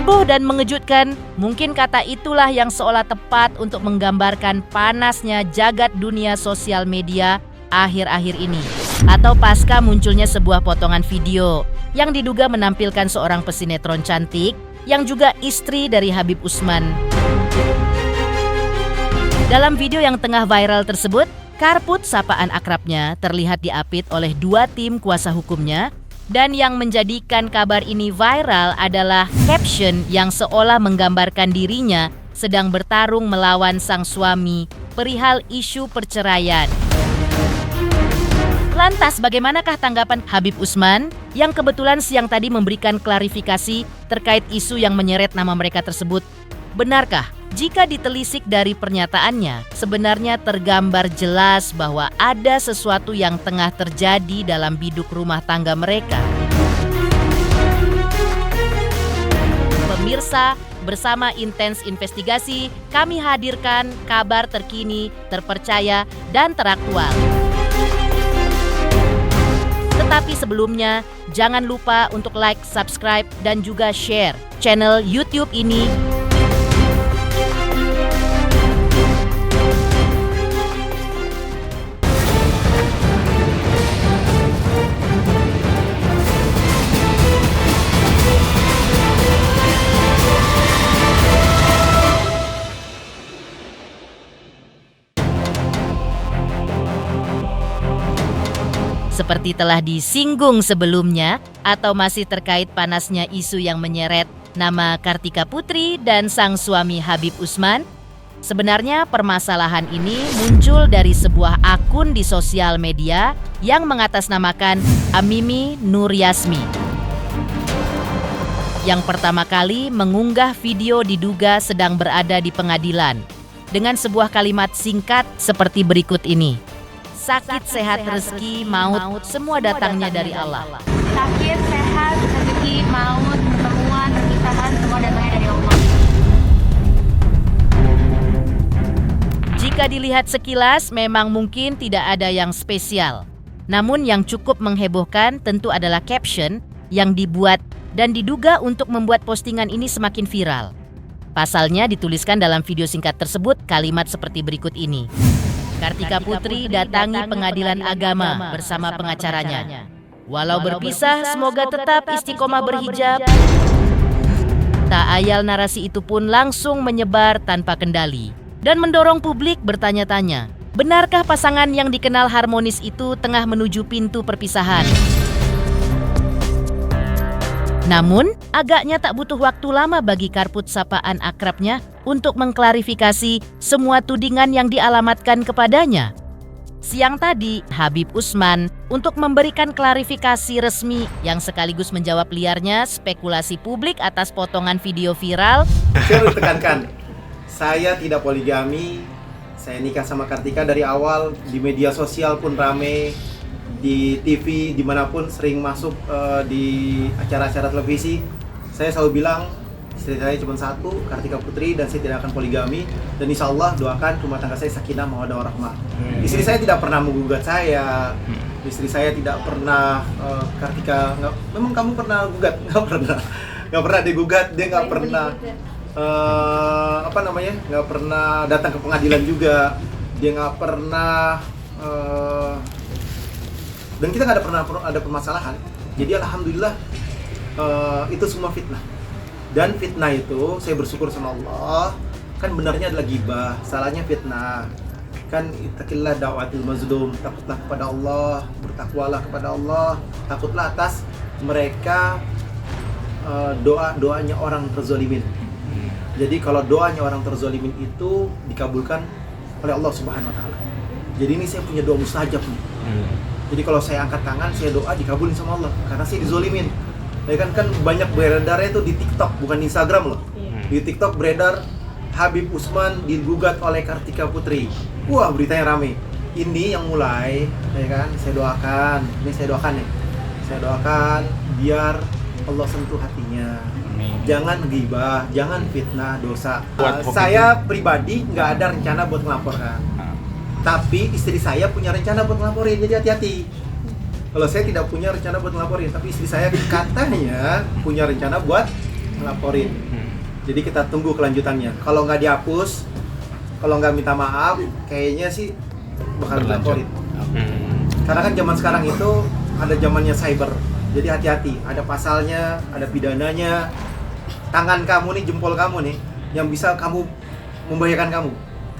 Heboh dan mengejutkan, mungkin kata itulah yang seolah tepat untuk menggambarkan panasnya jagat dunia sosial media akhir-akhir ini. Atau pasca munculnya sebuah potongan video yang diduga menampilkan seorang pesinetron cantik yang juga istri dari Habib Usman. Dalam video yang tengah viral tersebut, Karput sapaan akrabnya terlihat diapit oleh dua tim kuasa hukumnya. Dan yang menjadikan kabar ini viral adalah caption yang seolah menggambarkan dirinya sedang bertarung melawan sang suami perihal isu perceraian. Lantas bagaimanakah tanggapan Habib Usman yang kebetulan siang tadi memberikan klarifikasi terkait isu yang menyeret nama mereka tersebut? Benarkah jika ditelisik dari pernyataannya, sebenarnya tergambar jelas bahwa ada sesuatu yang tengah terjadi dalam biduk rumah tangga mereka? Pemirsa, bersama Intens Investigasi, kami hadirkan kabar terkini, terpercaya, dan teraktual. Tetapi sebelumnya, jangan lupa untuk like, subscribe, dan juga share channel YouTube ini. Seperti telah disinggung sebelumnya atau masih terkait panasnya isu yang menyeret nama Kartika Putri dan sang suami Habib Usman, sebenarnya permasalahan ini muncul dari sebuah akun di sosial media yang mengatasnamakan Amimi Nur Yasmi. Yang pertama kali mengunggah video diduga sedang berada di pengadilan dengan sebuah kalimat singkat seperti berikut ini. Sakit, sehat, rezeki, maut, semua datangnya dari Allah. Sakit, sehat, rezeki, maut, pertemuan, perpisahan, semua datangnya dari Allah. Jika dilihat sekilas, memang mungkin tidak ada yang spesial. Namun yang cukup menghebohkan tentu adalah caption yang dibuat dan diduga untuk membuat postingan ini semakin viral. Pasalnya dituliskan dalam video singkat tersebut kalimat seperti berikut ini. Kartika Putri datangi pengadilan agama bersama pengacaranya. Walau berpisah, semoga tetap istiqomah berhijab. Tak ayal narasi itu pun langsung menyebar tanpa kendali dan mendorong publik bertanya-tanya, benarkah pasangan yang dikenal harmonis itu tengah menuju pintu perpisahan? Namun, agaknya tak butuh waktu lama bagi Karput sapaan akrabnya untuk mengklarifikasi semua tudingan yang dialamatkan kepadanya. Siang tadi, Habib Usman untuk memberikan klarifikasi resmi yang sekaligus menjawab liarnya spekulasi publik atas potongan video viral. Saya harus tekankan, saya tidak poligami, saya nikah sama Kartika dari awal, di media sosial pun rame, di TV, dimanapun sering masuk di acara-acara televisi. Saya selalu bilang, istri saya cuma satu, Kartika Putri, dan saya tidak akan poligami. Dan insya Allah doakan rumah tangga saya sakinah mawaddah warahmah. Istri saya tidak pernah menggugat saya. Istri saya tidak pernah, Kartika, memang kamu pernah gugat? Nggak pernah digugat, dia nggak pernah nggak pernah datang ke pengadilan juga. Dia nggak pernah dan kita nggak pernah ada permasalahan. Jadi alhamdulillah itu semua fitnah. Dan fitnah itu saya bersyukur sama Allah, kan benarnya adalah ghibah, salahnya fitnah. Kan ittaqillah da'watul mazlum, takutlah kepada Allah, bertakwalah kepada Allah, takutlah atas mereka doanya orang terzolimin. Jadi kalau doanya orang terzolimin itu dikabulkan oleh Allah Subhanahu wa taala. Jadi ini saya punya doa mustajab nih. Jadi kalau saya angkat tangan, saya doa dikabulin sama Allah karena saya dizolimin. Ya kan banyak beredarnya itu di TikTok, bukan di Instagram loh. Di TikTok beredar Habib Usman digugat oleh Kartika Putri. Wah, beritanya rame. Ini yang mulai, ya kan? Saya doakan nih. Saya doakan biar Allah sentuh hatinya. Jangan ghibah, jangan fitnah, dosa. Saya pribadi nggak ada rencana buat melaporkan. Tapi istri saya punya rencana buat ngelaporin, jadi hati-hati. Kalau saya tidak punya rencana buat ngelaporin, tapi istri saya katanya punya rencana buat ngelaporin. Jadi kita tunggu kelanjutannya. Kalau nggak dihapus, kalau nggak minta maaf, kayaknya sih bakal dilaporin. Karena kan zaman sekarang itu ada zamannya cyber. Jadi hati-hati, ada pasalnya, ada pidananya. Tangan kamu nih, jempol kamu nih, yang bisa kamu membahayakan kamu.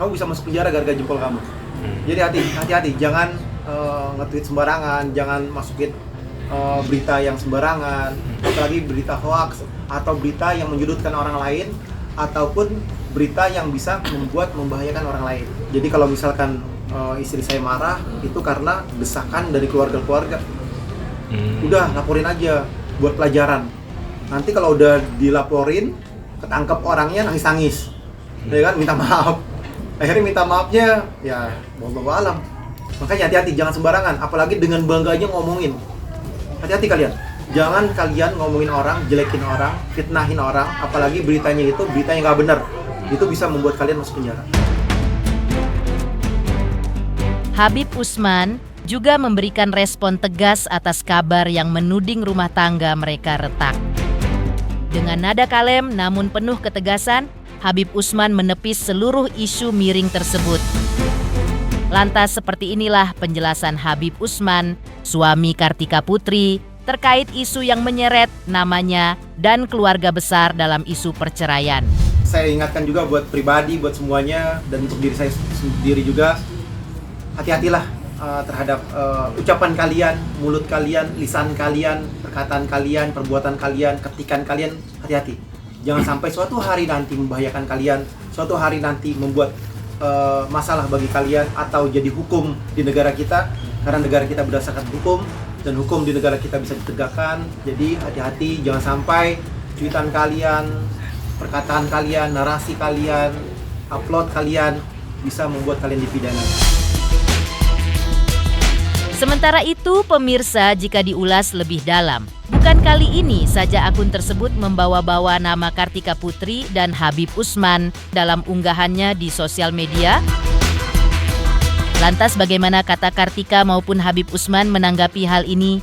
Kamu bisa masuk penjara gara-gara jempol kamu. Jadi hati-hati, jangan nge-tweet sembarangan, jangan masukin berita yang sembarangan, apalagi berita hoax atau berita yang menyudutkan orang lain ataupun berita yang bisa membahayakan orang lain. Jadi kalau misalkan istri saya marah, itu karena desakan dari keluarga-keluarga. Udah laporin aja buat pelajaran. Nanti kalau udah dilaporin, ketangkep orangnya nangis-nangis, ya kan, minta maaf. Akhirnya minta maafnya ya wallahu alam. Makanya hati-hati, jangan sembarangan, apalagi dengan bangganya ngomongin. Hati-hati kalian, jangan kalian ngomongin orang, jelekin orang, fitnahin orang, apalagi beritanya itu berita yang nggak benar. Itu bisa membuat kalian masuk penjara. Habib Usman juga memberikan respon tegas atas kabar yang menuding rumah tangga mereka retak. Dengan nada kalem namun penuh ketegasan, Habib Usman menepis seluruh isu miring tersebut. Lantas seperti inilah penjelasan Habib Usman, suami Kartika Putri, terkait isu yang menyeret namanya dan keluarga besar dalam isu perceraian. Saya ingatkan juga buat pribadi, buat semuanya, dan untuk diri saya sendiri juga, hati-hatilah terhadap ucapan kalian, mulut kalian, lisan kalian, perkataan kalian, perbuatan kalian, ketikan kalian, hati-hati. Jangan sampai suatu hari nanti membahayakan kalian, suatu hari nanti membuat masalah bagi kalian atau jadi hukum di negara kita, karena negara kita berdasarkan hukum dan hukum di negara kita bisa ditegakkan. Jadi hati-hati, jangan sampai cuitan kalian, perkataan kalian, narasi kalian, upload kalian bisa membuat kalian dipidana. Sementara itu, pemirsa, jika diulas lebih dalam, bukan kali ini saja akun tersebut membawa-bawa nama Kartika Putri dan Habib Usman dalam unggahannya di sosial media. Lantas bagaimana kata Kartika maupun Habib Usman menanggapi hal ini?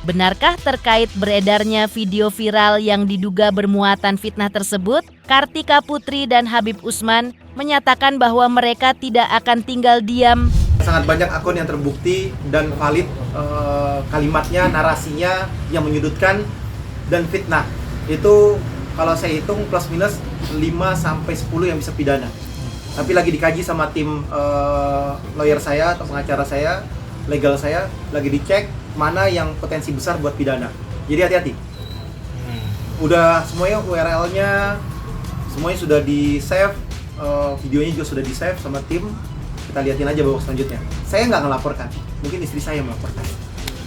Benarkah terkait beredarnya video viral yang diduga bermuatan fitnah tersebut? Kartika Putri dan Habib Usman menyatakan bahwa mereka tidak akan tinggal diam. Sangat banyak akun yang terbukti dan valid kalimatnya, narasinya yang menyudutkan dan fitnah. Itu kalau saya hitung plus minus 5-10 yang bisa pidana. Tapi lagi dikaji sama tim lawyer saya atau pengacara saya, legal saya, lagi dicek mana yang potensi besar buat pidana. Jadi hati-hati. Udah semuanya URL-nya, semuanya sudah di-save, videonya juga sudah di-save sama tim. Kita lihatin aja babak selanjutnya. Saya nggak ngelaporkan, mungkin istri saya melaporkan.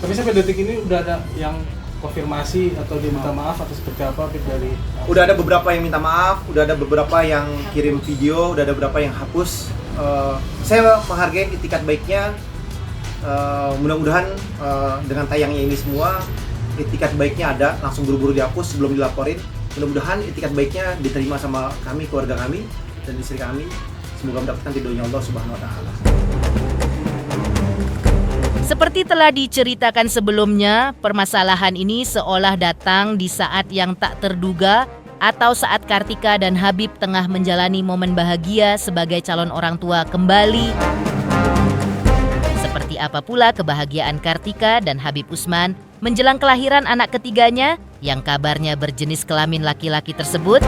Tapi sampai detik ini udah ada yang konfirmasi atau dia minta maaf atau seperti apa dari? Udah ada beberapa yang minta maaf, udah ada beberapa yang kirim video, udah ada beberapa yang hapus. Saya menghargai itikat baiknya. Mudah-mudahan dengan tayangnya ini semua, itikat baiknya ada, langsung buru-buru dihapus sebelum dilaporin. Mudah-mudahan itikat baiknya diterima sama kami, keluarga kami, dan istri kami. Semoga mendapatkan ridhonya Allah Subhanahu wa Ta'ala. Seperti telah diceritakan sebelumnya, permasalahan ini seolah datang di saat yang tak terduga atau saat Kartika dan Habib tengah menjalani momen bahagia sebagai calon orang tua kembali. Seperti apa pula kebahagiaan Kartika dan Habib Usman menjelang kelahiran anak ketiganya yang kabarnya berjenis kelamin laki-laki tersebut?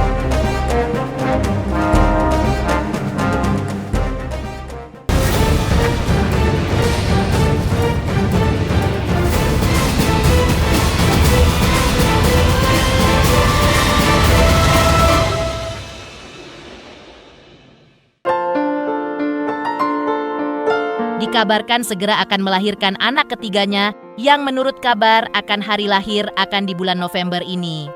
Dikabarkan segera akan melahirkan anak ketiganya yang menurut kabar akan hari lahir akan di bulan November ini.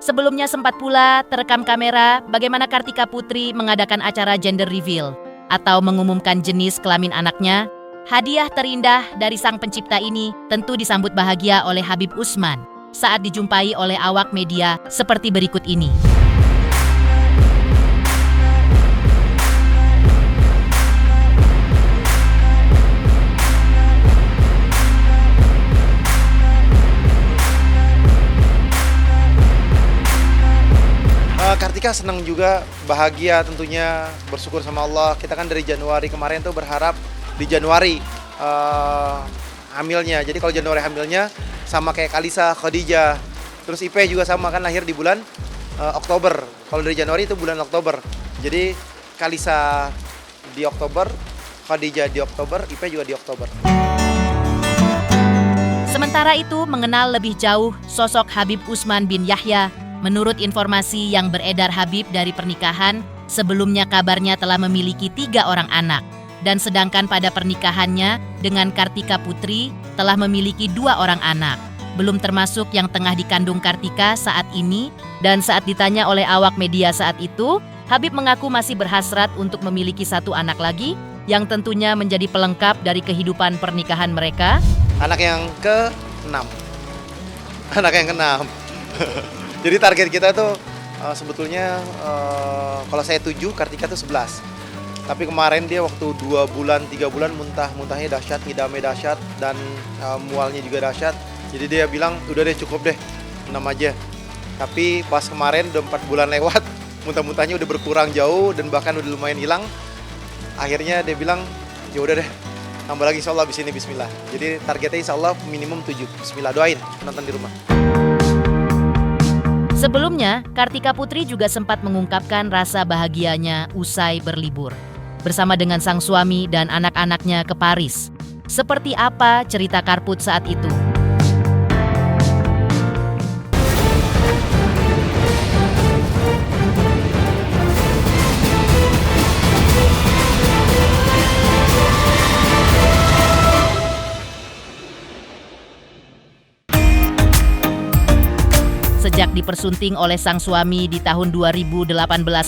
Sebelumnya sempat pula terekam kamera bagaimana Kartika Putri mengadakan acara gender reveal atau mengumumkan jenis kelamin anaknya. Hadiah terindah dari sang pencipta ini tentu disambut bahagia oleh Habib Usman saat dijumpai oleh awak media seperti berikut ini. Kartika senang juga, bahagia tentunya, bersyukur sama Allah. Kita kan dari Januari kemarin tuh berharap di Januari hamilnya. Jadi kalau Januari hamilnya sama kayak Kalisa, Khadijah. Terus Ipe juga sama kan lahir di bulan Oktober. Kalau dari Januari itu bulan Oktober. Jadi Kalisa di Oktober, Khadijah di Oktober, Ipe juga di Oktober. Sementara itu, mengenal lebih jauh sosok Habib Utsman bin Yahya. Menurut informasi yang beredar Habib dari pernikahan, sebelumnya kabarnya telah memiliki 3 orang anak. Dan sedangkan pada pernikahannya dengan Kartika Putri telah memiliki 2 orang anak. Belum termasuk yang tengah dikandung Kartika saat ini. Dan saat ditanya oleh awak media saat itu, Habib mengaku masih berhasrat untuk memiliki 1 anak lagi yang tentunya menjadi pelengkap dari kehidupan pernikahan mereka. Anak yang ke-6. Anak yang ke-6. Jadi target kita tuh sebetulnya kalau saya 7, Kartika tuh 11. Tapi kemarin dia waktu 2 bulan, 3 bulan muntahnya dahsyat, ngidamnya dahsyat, dan mualnya juga dahsyat. Jadi dia bilang, udah deh cukup deh, 6 aja. Tapi pas kemarin udah 4 bulan lewat, muntah-muntahnya udah berkurang jauh dan bahkan udah lumayan hilang. Akhirnya dia bilang, ya udah deh, tambah lagi insya Allah abis ini bismillah. Jadi targetnya insya Allah minimum 7. Bismillah, doain penonton di rumah. Sebelumnya, Kartika Putri juga sempat mengungkapkan rasa bahagianya usai berlibur bersama dengan sang suami dan anak-anaknya ke Paris. Seperti apa cerita Karput saat itu? Sejak dipersunting oleh sang suami di tahun 2018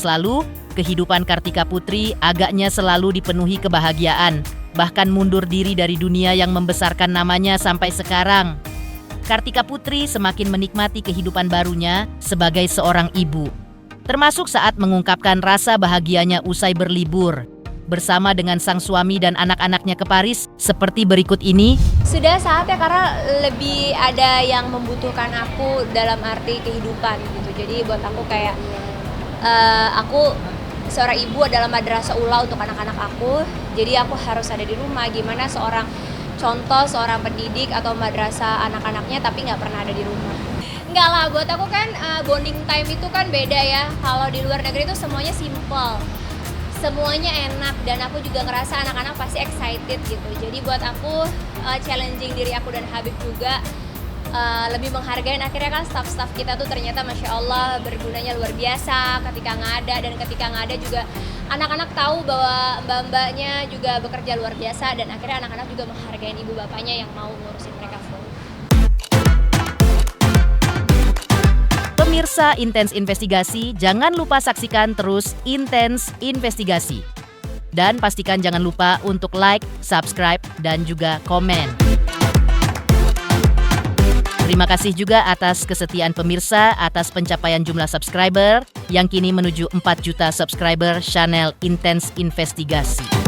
lalu, kehidupan Kartika Putri agaknya selalu dipenuhi kebahagiaan, bahkan mundur diri dari dunia yang membesarkan namanya sampai sekarang. Kartika Putri semakin menikmati kehidupan barunya sebagai seorang ibu, termasuk saat mengungkapkan rasa bahagianya usai berlibur bersama dengan sang suami dan anak-anaknya ke Paris seperti berikut ini. Sudah saatnya karena lebih ada yang membutuhkan aku dalam arti kehidupan gitu. Jadi buat aku kayak aku seorang ibu adalah madrasah ula untuk anak-anak aku. Jadi aku harus ada di rumah. Gimana seorang contoh, seorang pendidik atau madrasah anak-anaknya tapi nggak pernah ada di rumah. Enggak lah, buat aku kan bonding time itu kan beda ya. Kalau di luar negeri itu semuanya simple. Semuanya enak dan aku juga ngerasa anak-anak pasti excited gitu. Jadi buat aku challenging diri aku dan Habib juga lebih menghargai. Akhirnya kan staff-staff kita tuh ternyata Masya Allah bergunanya luar biasa ketika ngada, dan ketika ngada juga anak-anak tahu bahwa mbak-mbaknya juga bekerja luar biasa, dan akhirnya anak-anak juga menghargai ibu bapaknya yang mau ngurusin mereka full. Pemirsa Intens Investigasi, jangan lupa saksikan terus Intens Investigasi. Dan pastikan jangan lupa untuk like, subscribe, dan juga komen. Terima kasih juga atas kesetiaan pemirsa atas pencapaian jumlah subscriber yang kini menuju 4 juta subscriber channel Intens Investigasi.